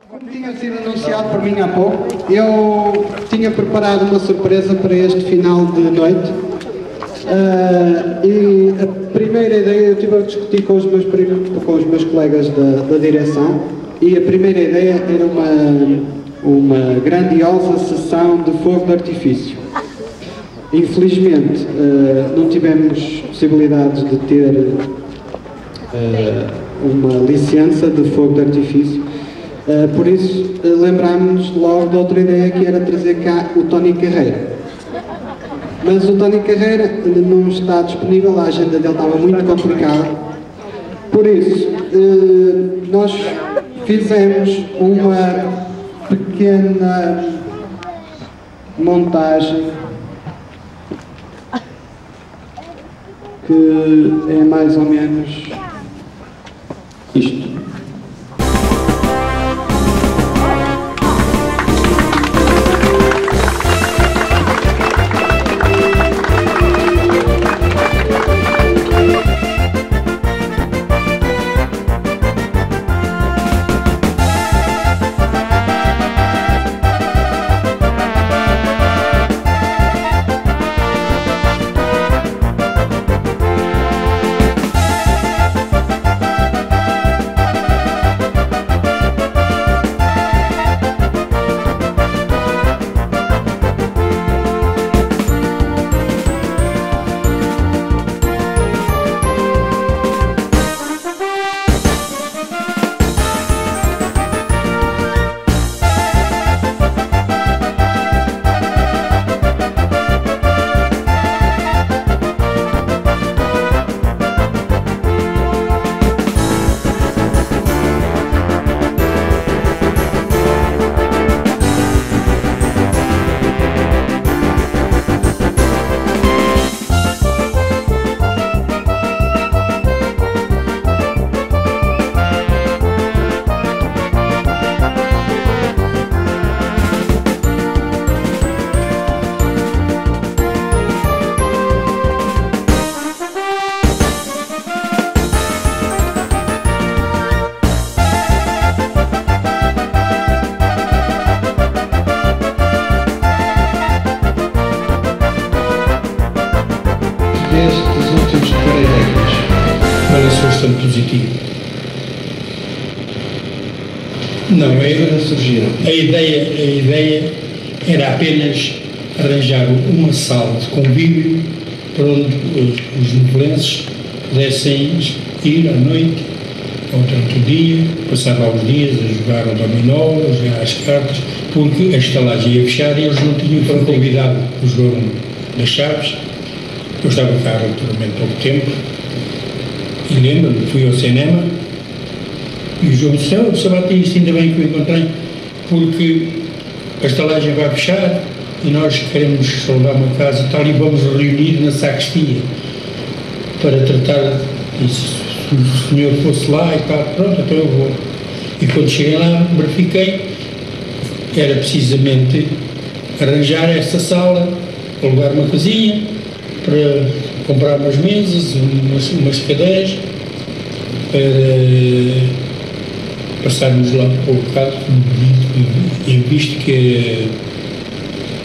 Como tinha sido anunciado por mim há pouco, eu tinha preparado uma surpresa para este final de noite. E a primeira ideia, eu estive a discutir com os meus colegas da direção, e a primeira ideia era uma grandiosa sessão de fogo de artifício. Infelizmente, não tivemos possibilidades de ter uma licença de fogo de artifício. Por isso, lembrámos-nos logo de outra ideia, que era trazer cá o Tony Carreira. Mas o Tony Carreira não está disponível, a agenda dele estava muito complicada. Por isso, nós fizemos uma pequena montagem que é mais ou menos isto. Destes últimos paradigmas, relações tão positivas. Não, a ideia era apenas arranjar uma sala de convívio para onde os novelenses pudessem ir à noite ou durante o dia, passar lá os dias a jogar ao dominó, a jogar às cartas, porque a estalagem ia fechar e eles não tinham para convidar o João das Chaves. Eu estava cá relativamente há pouco tempo e lembro-me, fui ao cinema e o João disse: "Oh, Sabatista, ainda bem que o encontrei, porque a estalagem vai fechar e nós queremos salvar uma casa e tal, e vamos reunir na sacristia para tratar disso. Se o senhor fosse lá e tal, pronto, então eu vou." E quando cheguei lá, verifiquei, era precisamente arranjar esta sala, alugar uma casinha, para comprar umas mesas, umas cadeiras, para passarmos lá um bocado, visto que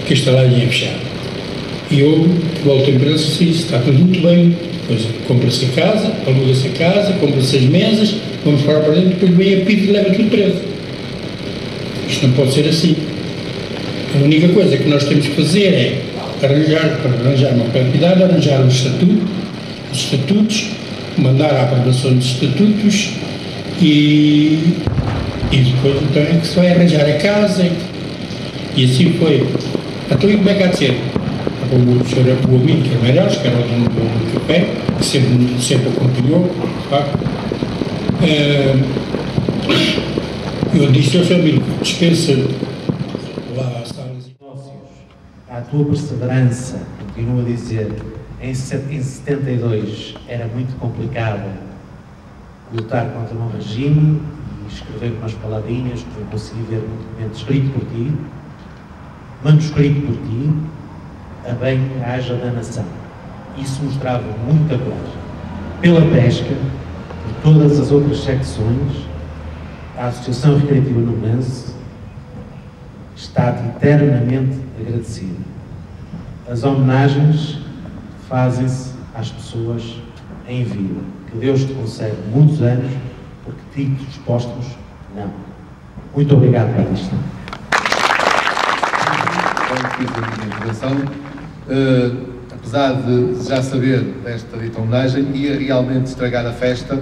a estalagem ia fechar. E eu voltei para eles e disse: "Está tudo muito bem, depois compra-se a casa, aluga-se a casa, compra-se as mesas, vamos para dentro, depois vem a PID e leva tudo preso. Isto não pode ser assim. A única coisa que nós temos que fazer é arranjar uma quantidade, arranjar os estatutos, mandar a aprovação dos estatutos e depois então é que se vai arranjar a casa." E assim foi. Então, e como é que há de ser? O senhor, o amigo que é Meireles, que era o dono do café, que sempre acompanhou, tá? Eu disse ao seu amigo: "Dispensa lá as salas e negócios." A tua perseverança, continuo a dizer, em 72 era muito complicado lutar contra um regime e escrever umas palavrinhas que eu consegui ver um documento escrito por ti, manuscrito por ti, a bem-aja da nação. Isso mostrava muita coragem. Pela pesca, por todas as outras secções, A Associação Recreativa Novelense está eternamente agradecida. As homenagens fazem-se às pessoas em vida. Que Deus te concede muitos anos, porque títulos póstumos, não. Muito obrigado, Batista. Apesar de já saber desta dita homenagem, ia realmente estragar a festa,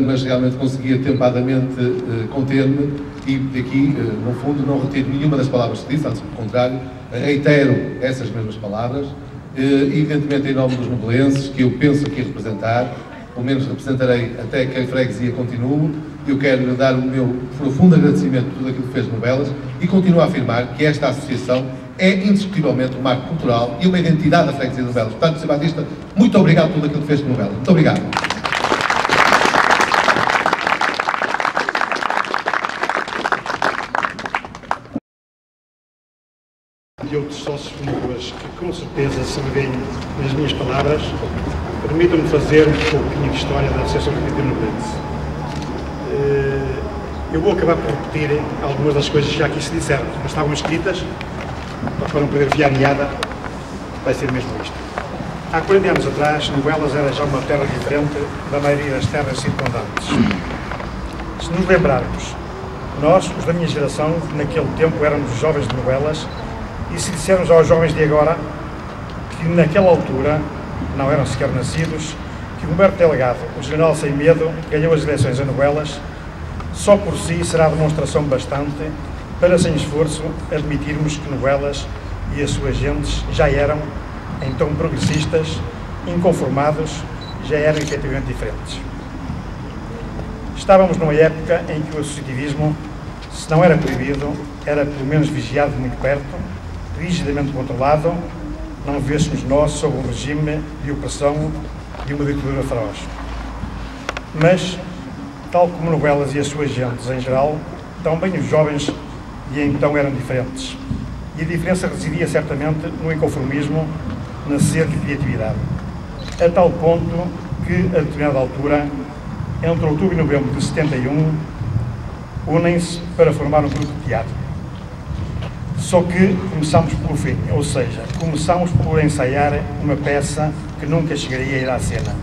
mas realmente conseguia tempadamente conter-me e daqui, no fundo, não retiro nenhuma das palavras que disse, antes pelo contrário, reitero essas mesmas palavras, evidentemente em nome dos novelenses, que eu penso aqui representar, pelo menos representarei até que a freguesia continue. Eu quero lhe dar o meu profundo agradecimento por tudo aquilo que fez de Novelas e continuo a afirmar que esta associação é indiscutivelmente um marco cultural e uma identidade da freguesia de Novelas. Portanto, Sr. Batista, muito obrigado por tudo aquilo que fez de Novelas. Muito obrigado. E outros sócios fundadores que com certeza se revêem nas minhas palavras, permitam-me fazer um pouquinho de história da Associação Recreativa Novelense. Eu vou acabar por repetir algumas das coisas que já aqui se disseram, mas estavam escritas, para não perder via meada, vai ser mesmo isto. Há 40 anos atrás, Novelas era já uma terra diferente da maioria das terras circundantes. Se nos lembrarmos, nós, os da minha geração, naquele tempo éramos jovens de Novelas, e se dissermos aos jovens de agora que naquela altura não eram sequer nascidos, que Humberto Delgado, o general sem medo, ganhou as eleições a Novelas, só por si será demonstração bastante para, sem esforço, admitirmos que Novelas e as suas gentes já eram, então, progressistas, inconformados, já eram efetivamente diferentes. Estávamos numa época em que o associativismo, se não era proibido, era pelo menos vigiado de muito perto, rigidamente controlado, não vêssemos nós sob um regime de opressão e uma ditadura feroz. Mas, tal como Novelas e as suas gentes em geral, também os jovens de então eram diferentes. E a diferença residia certamente no inconformismo, na sede de criatividade. A tal ponto que, a determinada altura, entre outubro e novembro de 71, unem-se para formar um grupo de teatro. Só que começamos pelo fim, ou seja, começamos por ensaiar uma peça que nunca chegaria a ir à cena.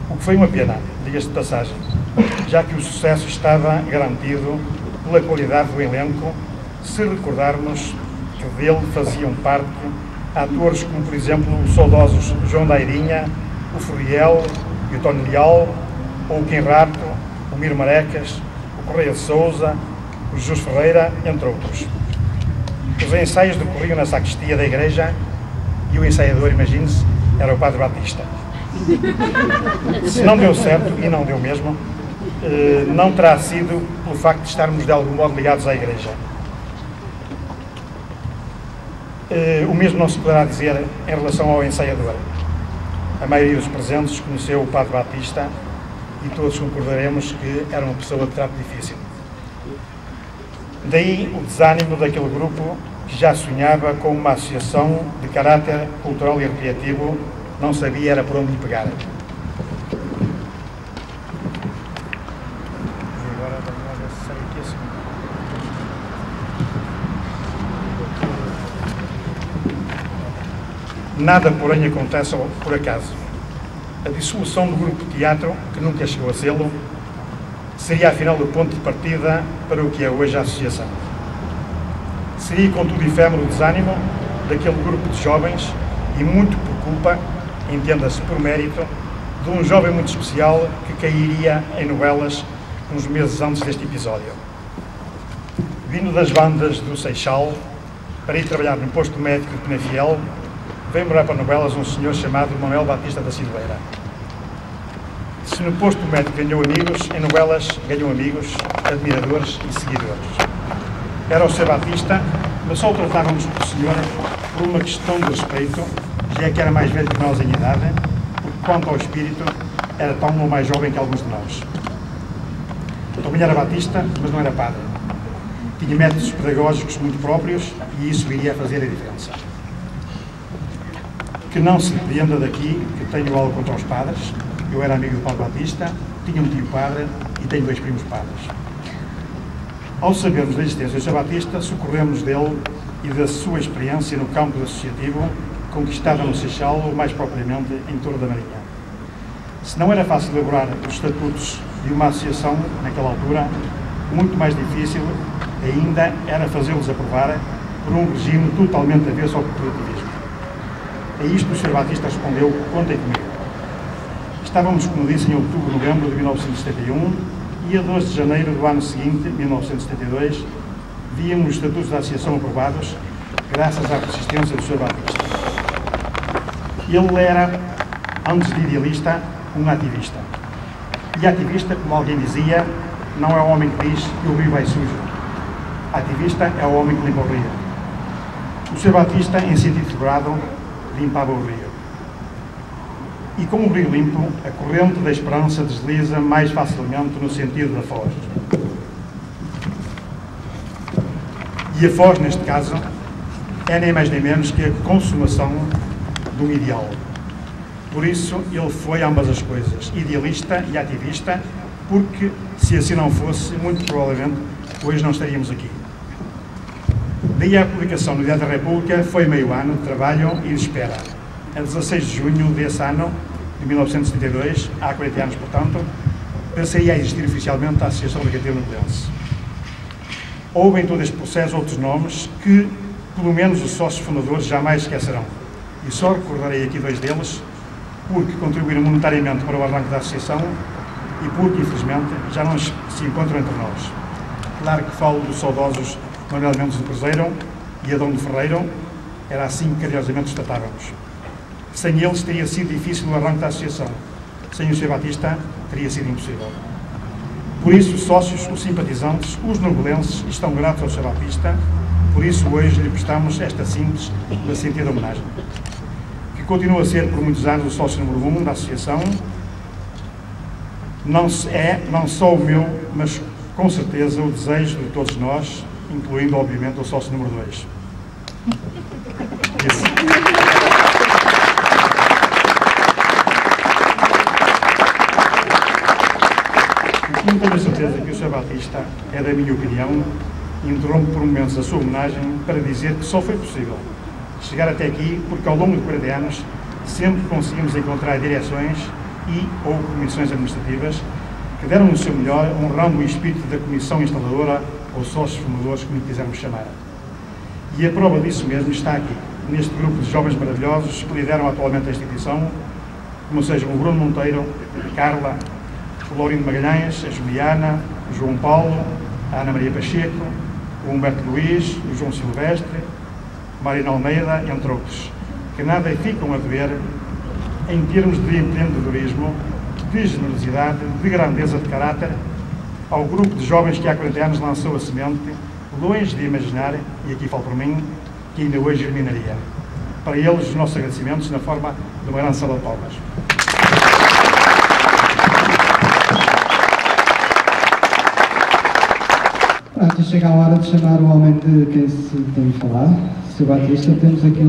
O que foi uma pena, diga-se de passagem, já que o sucesso estava garantido pela qualidade do elenco, se recordarmos que dele faziam parte atores como, por exemplo, os saudosos João Dairinha, o Furiel e o Tony Leal, ou o Quim Rato, o Miro Marecas, o Correia de Souza, o Jesus Ferreira, entre outros. Os ensaios decorriam na sacristia da igreja e o ensaiador, imagine-se, era o Padre Batista. Se não deu certo, e não deu mesmo, não terá sido pelo facto de estarmos de algum modo ligados à igreja. O mesmo não se poderá dizer em relação ao ensaiador. A maioria dos presentes conheceu o Padre Batista e todos concordaremos que era uma pessoa de trato difícil. Daí o desânimo daquele grupo que já sonhava com uma associação de caráter cultural e recreativo, não sabia era por onde lhe pegar. Nada, porém, acontece por acaso. A dissolução do grupo de teatro, que nunca chegou a sê-lo, seria afinal o ponto de partida para o que é hoje a associação. Seria, contudo, efêmero o desânimo daquele grupo de jovens e muito por culpa, entenda-se por mérito, de um jovem muito especial que cairia em Novelas uns meses antes deste episódio. Vindo das bandas do Seixal, para ir trabalhar no posto médico de Penafiel, veio morar para Novelas um senhor chamado Manuel Batista da Silveira. Se no posto médico ganhou amigos, em Novelas ganhou amigos, admiradores e seguidores. Era o Sr. Batista, mas só o tratávamos por senhor por uma questão de respeito, já que era mais velho que nós em idade, porque quanto ao espírito, era tão ou mais jovem que alguns de nós. Também era Batista, mas não era padre. Tinha métodos pedagógicos muito próprios e isso iria fazer a diferença. Que não se depreenda daqui que tenho algo contra os padres. Eu era amigo do Padre Batista, tinha um tio padre e tem 2 primos padres. Ao sabermos da existência do Sr. Batista, socorremos dele e da sua experiência no campo associativo, conquistada no Seixal, ou mais propriamente em Torre da Marinha. Se não era fácil elaborar os estatutos de uma associação naquela altura, muito mais difícil ainda era fazê-los aprovar por um regime totalmente avesso ao cooperativismo. A isto o Sr. Batista respondeu: contem comigo. Estávamos, como disse, em outubro, novembro de 1971 e a 12 de janeiro do ano seguinte, 1972, víamos os estatutos da associação aprovados, graças à persistência do Sr. Batista. Ele era, antes de idealista, um ativista. E ativista, como alguém dizia, não é o homem que diz que o rio vai sujo. Ativista é o homem que limpa o rio. O Sr. Batista, em sentido figurado, limpava o rio. E com o rio limpo, a corrente da esperança desliza mais facilmente no sentido da foz. E a foz, neste caso, é nem mais nem menos que a consumação de um ideal. Por isso, ele foi ambas as coisas, idealista e ativista, porque, se assim não fosse, muito provavelmente, hoje não estaríamos aqui. Daí a publicação no Diário da República foi meio ano de trabalho e de espera. A 16 de junho desse ano, de 1972, há 40 anos, portanto, passaria a existir oficialmente a Associação Recreativa Nuclense. Houve em todo este processo outros nomes que, pelo menos os sócios fundadores, jamais esquecerão. E só recordarei aqui 2 deles, porque contribuíram monetariamente para o arranque da Associação e porque, infelizmente, já não se encontram entre nós. Claro que falo dos saudosos Manuel Mendes do Cruzeiro e Adão do Ferreiro, era assim que carinhosamente os tratávamos. Sem eles teria sido difícil o arranque da Associação. Sem o Sr. Batista, teria sido impossível. Por isso, os sócios, os simpatizantes, os novelenses estão gratos ao Sr. Batista, por isso hoje lhe prestamos esta simples e sentida homenagem. Que continua a ser por muitos anos o sócio número 1 da Associação, não só o meu, mas com certeza o desejo de todos nós, incluindo, obviamente, o sócio número 2. Não tenho a certeza que o Sr. Batista é, da minha opinião, e interrompo por momentos a sua homenagem para dizer que só foi possível chegar até aqui porque ao longo de 40 anos sempre conseguimos encontrar direções e ou comissões administrativas que deram o seu melhor, honrando o espírito da comissão instaladora ou sócios fundadores, como quisermos chamar. E a prova disso mesmo está aqui, neste grupo de jovens maravilhosos que lideram atualmente a instituição, como sejam o Bruno Monteiro, a Carla, o Laurindo Magalhães, a Juliana, o João Paulo, a Ana Maria Pacheco, o Humberto Luís, o João Silvestre, Marina Almeida, entre outros, que nada ficam a dever em termos de empreendedorismo, de generosidade, de grandeza de caráter, ao grupo de jovens que há 40 anos lançou a semente, longe de imaginar, e aqui falo por mim, que ainda hoje germinaria. Para eles, os nossos agradecimentos na forma de uma grande salva de palmas. Pronto, chega a hora de chamar o homem de quem se tem de falar, Sr. Batista. Temos aqui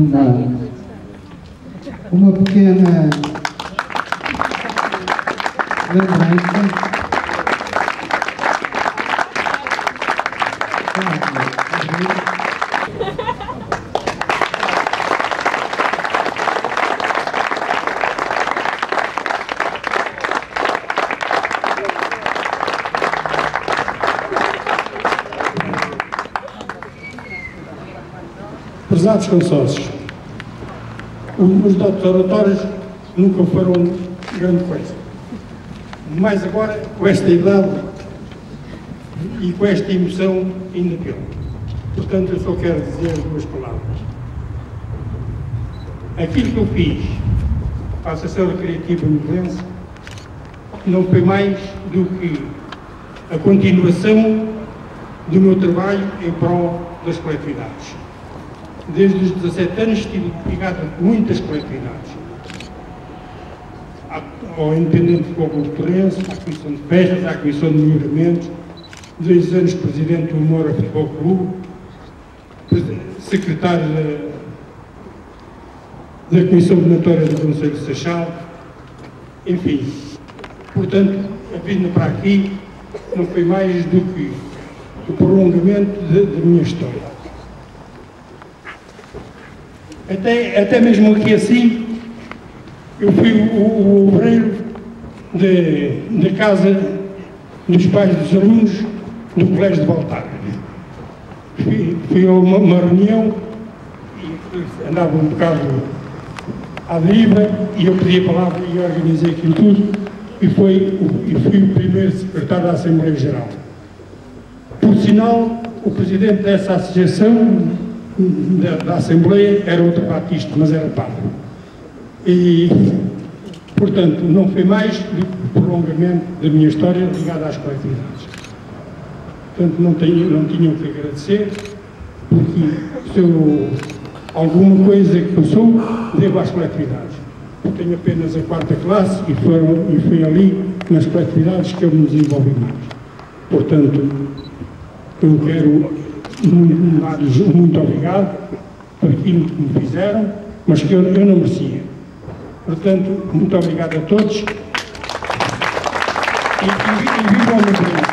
uma pequena lembrança. Prezados consórcios, os oratórios nunca foram grande coisa, mas agora com esta idade e com esta emoção ainda pior. Portanto, eu só quero dizer 2 palavras. Aquilo que eu fiz para a Associação Recreativa Nuclense não foi mais do que a continuação do meu trabalho em prol das coletividades. Desde os 17 anos estive ligado a muitas coletividades. Ao Independente de Futebol Porturense, à Comissão de Festas, à Comissão de Melhoramentos, 2 anos Presidente do Moura Futebol Clube, Secretário da Comissão Ordenatória do Conselho de Seixal, enfim. Portanto, a vinda para aqui não foi mais do que o prolongamento da minha história. Até mesmo aqui assim, eu fui o obreiro da casa dos pais dos alunos do Colégio de Baltar. Fui a uma reunião e andava um bocado à deriva e eu pedi a palavra e organizei aquilo tudo e fui o primeiro secretário da Assembleia Geral. Por sinal, o presidente dessa associação da Assembleia era outro batista, mas era padre. E, portanto, não foi mais do que o prolongamento da minha história ligada às coletividades. Portanto, não tinham que agradecer, porque se eu, alguma coisa que eu sou, devo às coletividades. Eu tenho apenas a 4ª classe e foi ali, nas coletividades, que eu me desenvolvi mais. Portanto, eu quero dar-lhes muito obrigado por aquilo que me fizeram, mas que eu não merecia. Portanto, muito obrigado a todos e viva o meu país.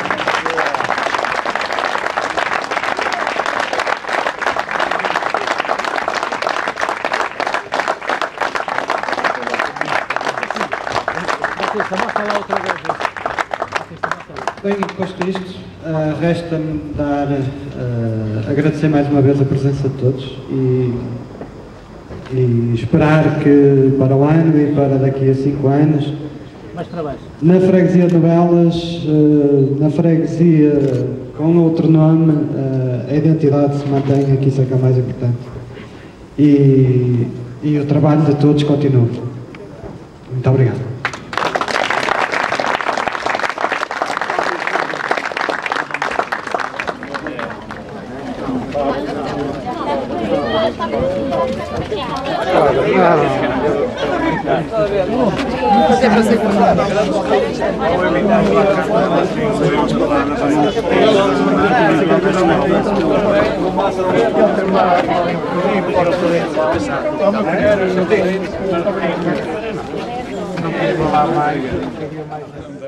Bem, posto isto, resta-me agradecer mais uma vez a presença de todos e esperar que para o ano e para daqui a 5 anos, na freguesia de Belas, na freguesia com outro nome, a identidade se mantenha, que isso é que é o mais importante. E o trabalho de todos continua. Muito obrigado. Não